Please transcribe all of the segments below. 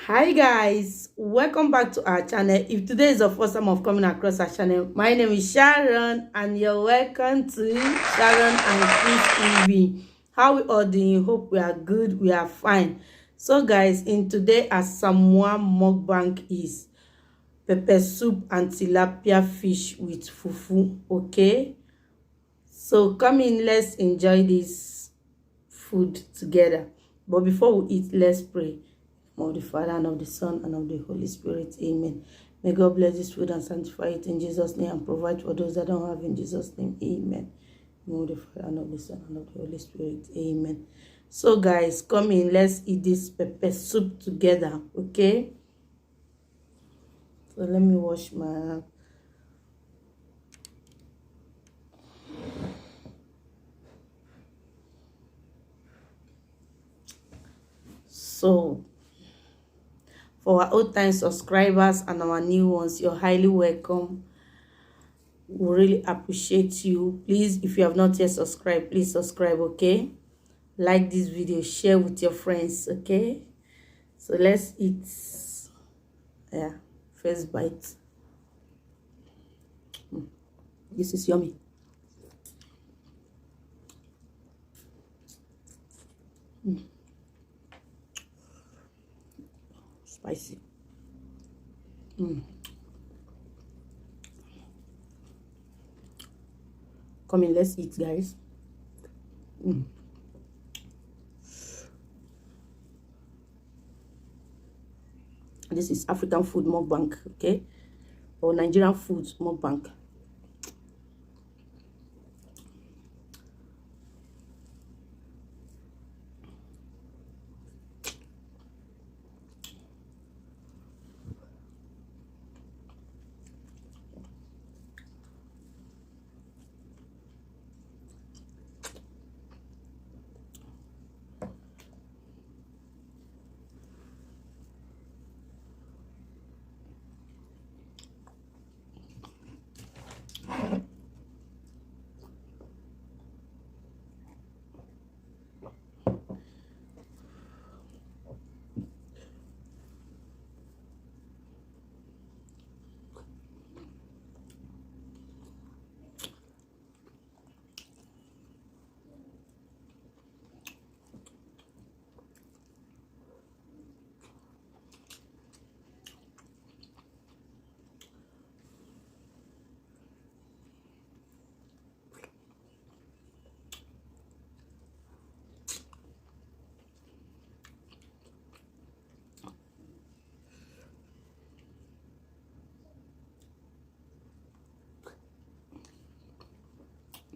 Hi guys, welcome back to our channel. If today is the first time of coming across our channel, my name is Sharon and you're welcome to Sharon and Chris TV. How we all doing? Hope we are good, we are fine. So guys, in today as Samoa mukbang is pepper soup and tilapia fish with fufu. Okay, so come in, let's enjoy this food together. But before we eat, let's pray. Of the Father, and of the Son, and of the Holy Spirit. Amen. May God bless this food and sanctify it in Jesus' name and provide for those that don't have in Jesus' name. Amen. Of the Father, and of the Son, and of the Holy Spirit. Amen. So guys, come in. Let's eat this pepper soup together. Okay? So let me wash my hand. So for our old-time subscribers and our new ones, you're highly welcome. We really appreciate you. Please, if you have not yet subscribed, please subscribe. Okay, like this video, share with your friends. Okay, so let's eat. Yeah, first bite. This is yummy. Spicy. Come in, let's eat, guys. This is African food mukbang, okay, or Nigerian food mukbang.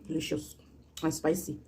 Delicious and spicy.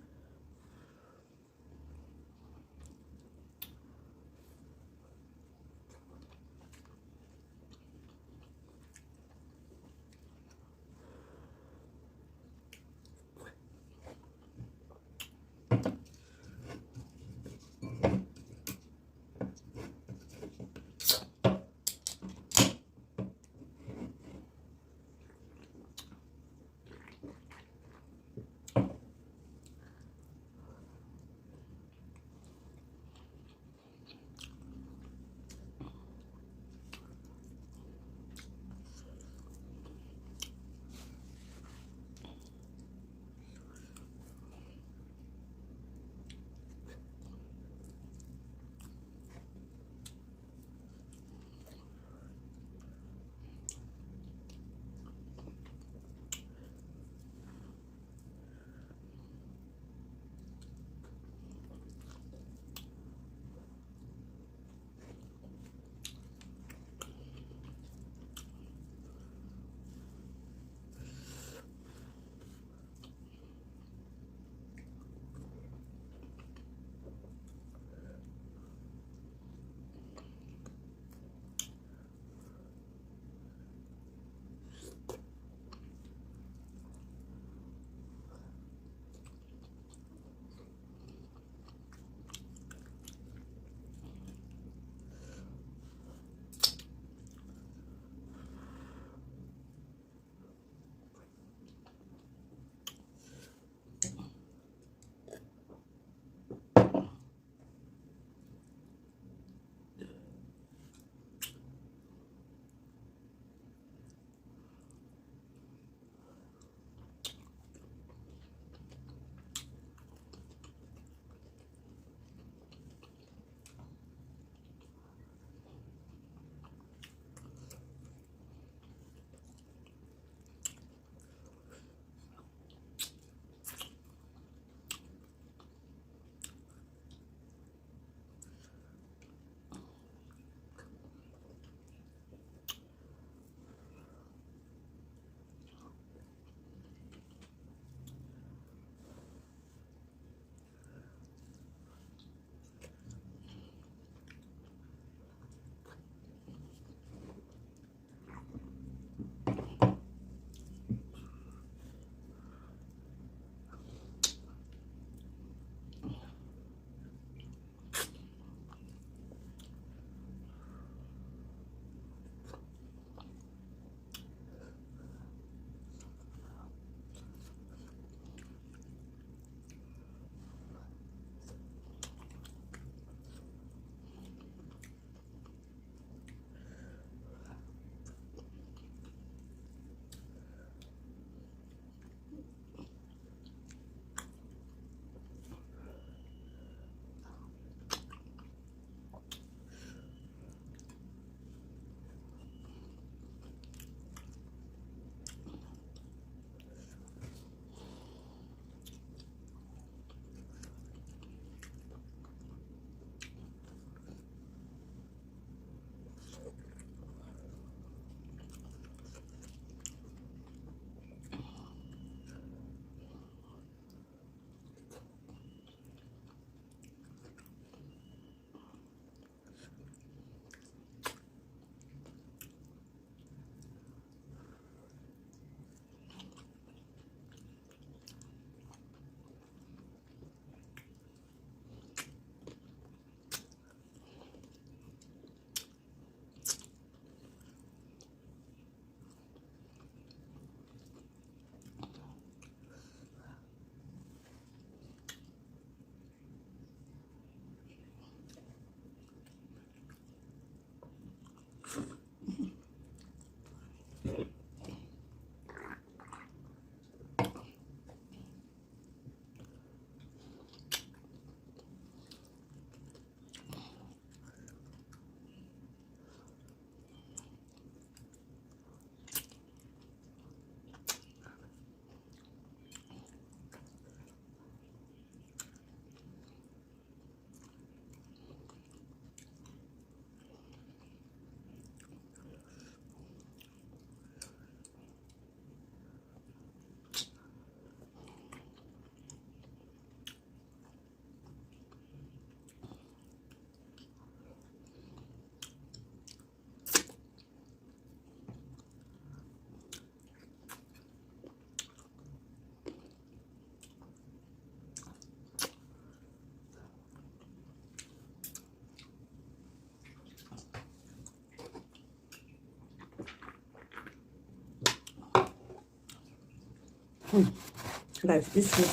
Guys, this food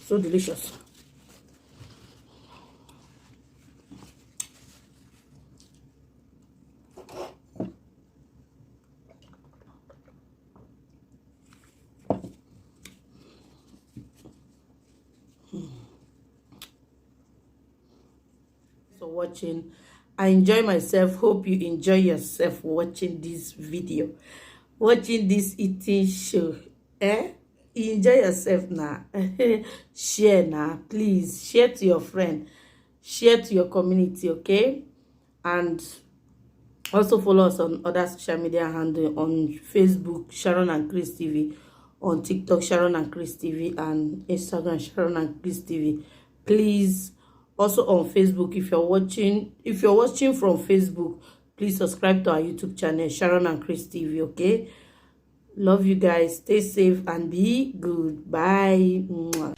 so delicious. For watching, I enjoy myself. Hope you enjoy yourself watching this video, watching this eating show. You enjoy yourself now. Share now, please share to your friend, share to your community, okay? And also follow us on other social media handle, on Facebook Sharon and Chris TV, on TikTok Sharon and Chris TV, and Instagram Sharon and Chris TV. Please, also on Facebook, if you're watching from Facebook, please subscribe to our YouTube channel Sharon and Chris TV, okay? Love you guys. Stay safe and be good. Bye. Mwah.